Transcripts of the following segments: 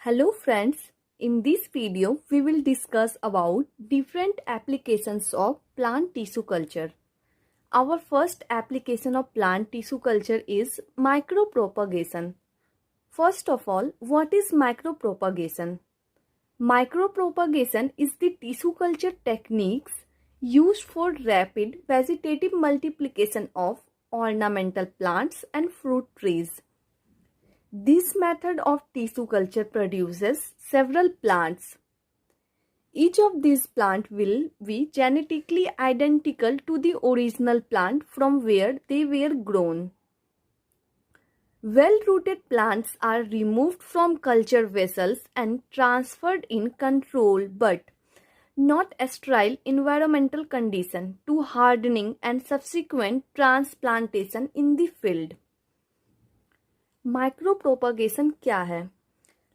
Hello friends, in this video we will discuss about different applications of plant tissue culture. Our first application of plant tissue culture is micropropagation. First of all, what is micropropagation? Micropropagation is the tissue culture techniques used for rapid vegetative multiplication of ornamental plants and fruit trees. This method of tissue culture produces several plants. Each of these plants will be genetically identical to the original plant from where they were grown. Well-rooted plants are removed from culture vessels and transferred in controlled but not sterile environmental condition to hardening and subsequent transplantation in the field. Micropropagation क्या है?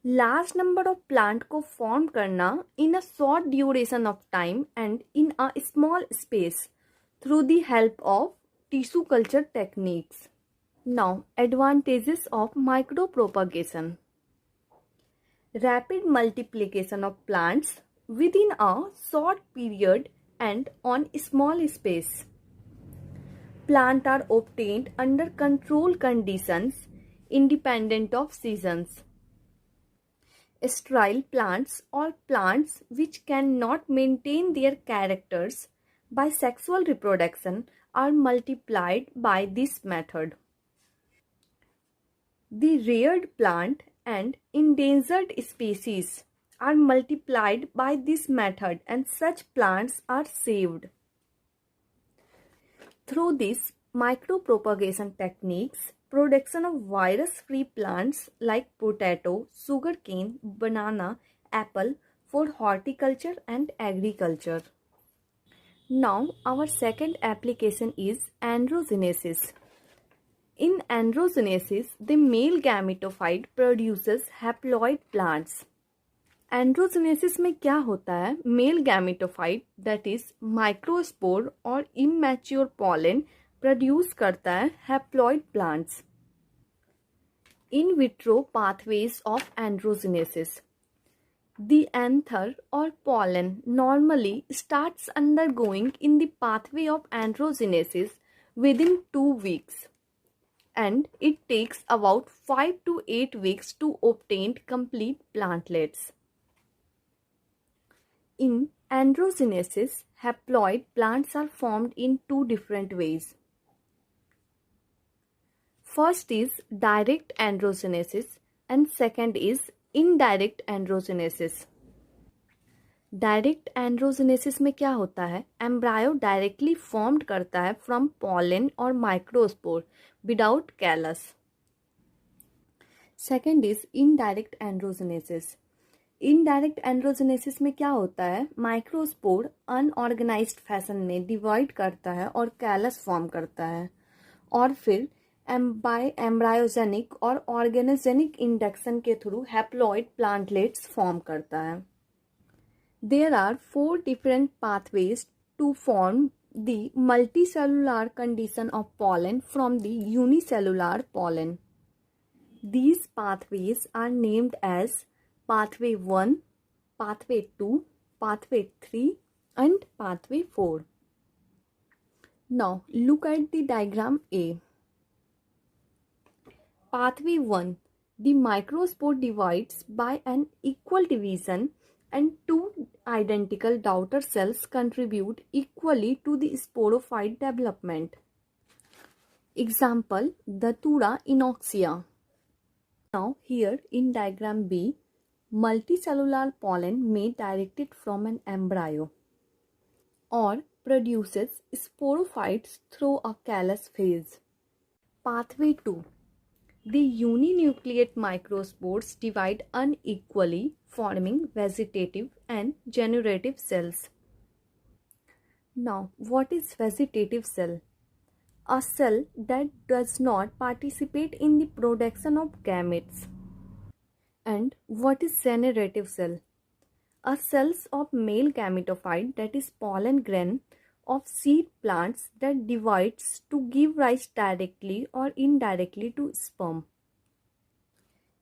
Large number of plant को form करना in a short duration of time and in a small space through the help of tissue culture techniques. Now advantages of micropropagation. Rapid multiplication of plants within a short period and on small space. Plant are obtained under controlled conditions independent of seasons. Sterile plants or plants which cannot maintain their characters by sexual reproduction are multiplied by this method. The rared plant and endangered species are multiplied by this method and such plants are saved. Through these micropropagation techniques, production of virus-free plants like potato, sugarcane, banana, apple for horticulture and agriculture. Now, our second application is androgenesis. In androgenesis, the male gametophyte produces haploid plants. Androgenesis में क्या होता है? Male gametophyte that is microspore और immature pollen produce करता है haploid plants. In vitro pathways of androgenesis. The anther और pollen normally starts undergoing in the pathway of androgenesis within 2 weeks and it takes about 5 to 8 weeks to obtain complete plantlets. In androgenesis, haploid plants are formed in two different ways. First is direct androgenesis and second is indirect androgenesis. Direct androgenesis में क्या होता है? Embryo directly formed करता है from pollen और microspore without callus. Second is indirect androgenesis. Indirect androgenesis में क्या होता है? माइक्रोस्पोर अनऑर्गेनाइज्ड फैशन में डिवाइड करता है और कैलस फॉर्म करता है और फिर एम्ब्रायोजेनिक और ऑर्गेनोजेनिक इंडक्शन के थ्रू हैप्लॉइड प्लांटलेट्स फॉर्म करता है. There are 4 different pathways to form the multicellular condition of pollen from the unicellular pollen. These pathways are named as pathway 1, pathway 2, pathway 3 and pathway 4. Now look at the diagram A. Pathway 1. The microspore divides by an equal division and 2 identical daughter cells contribute equally to the sporophyte development. Example, Datura inoxia. Now here in diagram B, multicellular pollen may directed from an embryo or produces sporophytes through a callus phase. Pathway 2. The uninucleate microspores divide unequally, forming vegetative and generative cells. Now, what is vegetative cell? A cell that does not participate in the production of gametes. And what is generative cell? A cells of male gametophyte that is pollen grain of seed plants that divides to give rise directly or indirectly to sperm.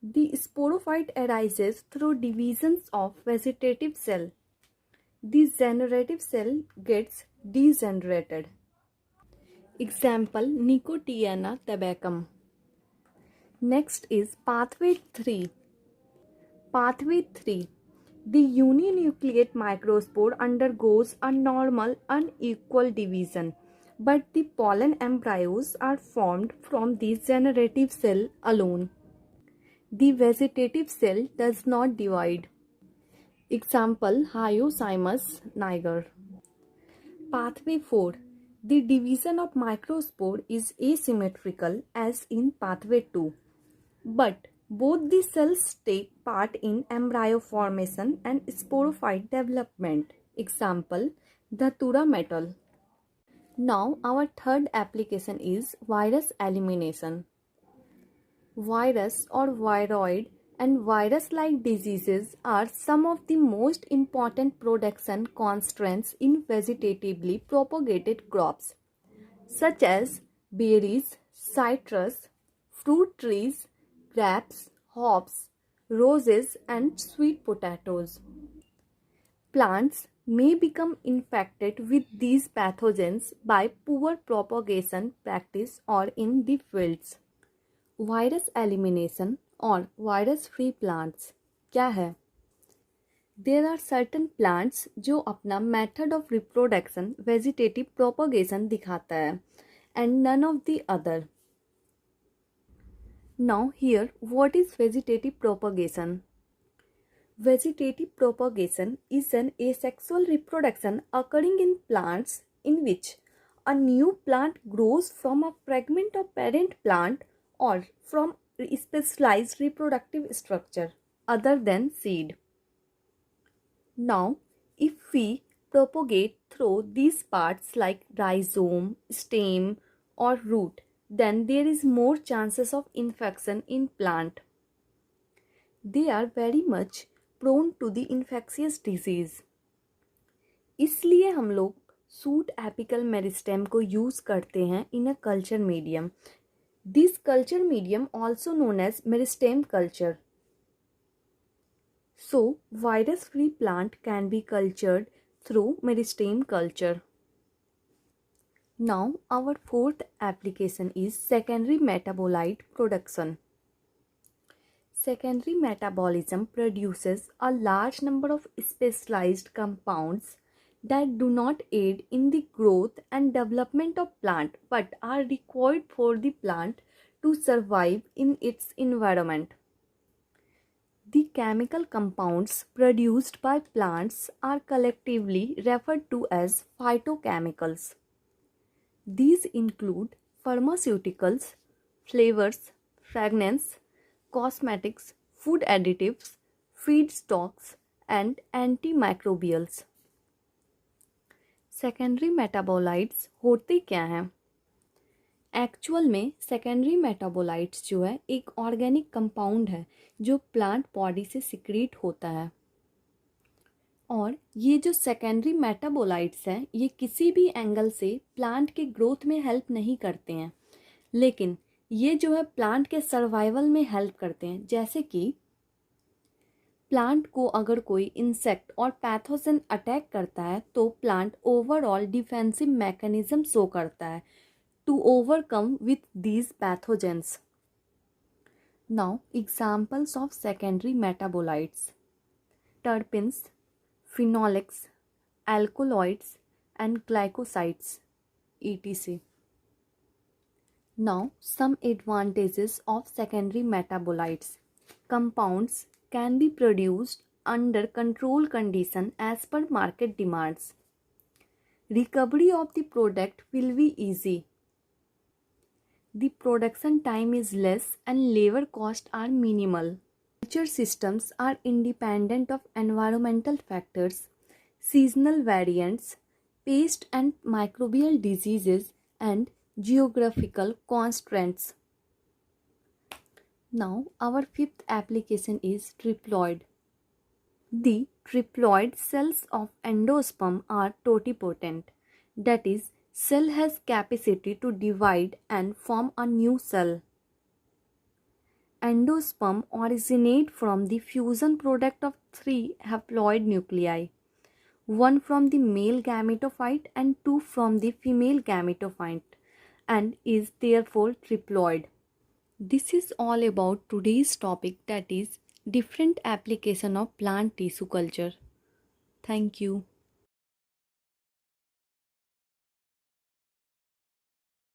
The sporophyte arises through divisions of vegetative cell. The generative cell gets degenerated. Example, Nicotiana tabacum. Next is pathway 3. Pathway 3. The uninucleate microspore undergoes a normal unequal division, but the pollen embryos are formed from the generative cell alone. The vegetative cell does not divide. Example, Hyoscyamus niger. Pathway 4. The division of microspore is asymmetrical as in pathway 2, but both the cells take part in embryo formation and sporophyte development. Example, Datura metal. Now our third application is virus elimination. Virus or viroid and virus-like diseases are some of the most important production constraints in vegetatively propagated crops, such as berries, citrus, fruit trees, grapes, hops, roses, and sweet potatoes. Plants may become infected with these pathogens by poor propagation practice or in the fields. Virus elimination or virus-free plants क्या है? There are certain plants जो अपना method of reproduction vegetative propagation दिखाता है and none of the other. Now here, what is vegetative propagation? Vegetative propagation is an asexual reproduction occurring in plants in which a new plant grows from a fragment of parent plant or from specialized reproductive structure other than seed. Now, if we propagate through these parts like rhizome, stem or root, then there is more chances of infection in plant. They are very much prone to the infectious disease. इसलिए हम लोग suit apical meristem को use करते हैं in a culture medium. This culture medium also known as meristem culture. So, virus-free plant can be cultured through meristem culture. Now, our fourth application is secondary metabolite production. Secondary metabolism produces a large number of specialized compounds that do not aid in the growth and development of plant but are required for the plant to survive in its environment. The chemical compounds produced by plants are collectively referred to as phytochemicals. These include pharmaceuticals, flavors, fragrance, cosmetics, food additives, feedstocks, and antimicrobials. Secondary metabolites होते क्या हैं? Actual में secondary metabolites जो है एक organic compound है जो plant body से सिक्रीट होता है, और ये जो सेकेंडरी मेटाबोलाइट्स हैं ये किसी भी एंगल से प्लांट के ग्रोथ में हेल्प नहीं करते हैं, लेकिन ये जो है प्लांट के सर्वाइवल में हेल्प करते हैं. जैसे कि प्लांट को अगर कोई इंसेक्ट और पैथोजन अटैक करता है तो plant overall defensive mechanism show करता है to overcome with these pathogens. Now examples of secondary metabolites: terpenes, phenolics, alkaloids and glycosides, etc. Now, some advantages of secondary metabolites. Compounds can be produced under control condition as per market demands. Recovery of the product will be easy. The production time is less and labor costs are minimal. Culture systems are independent of environmental factors, seasonal variants, pest and microbial diseases, and geographical constraints. Now, our fifth application is triploid. The triploid cells of endosperm are totipotent. That is, cell has capacity to divide and form a new cell. Endosperm originate from the fusion product of three haploid nuclei, one from the male gametophyte and two from the female gametophyte, and is therefore triploid. This is all about today's topic, that is different application of plant tissue culture. Thank you.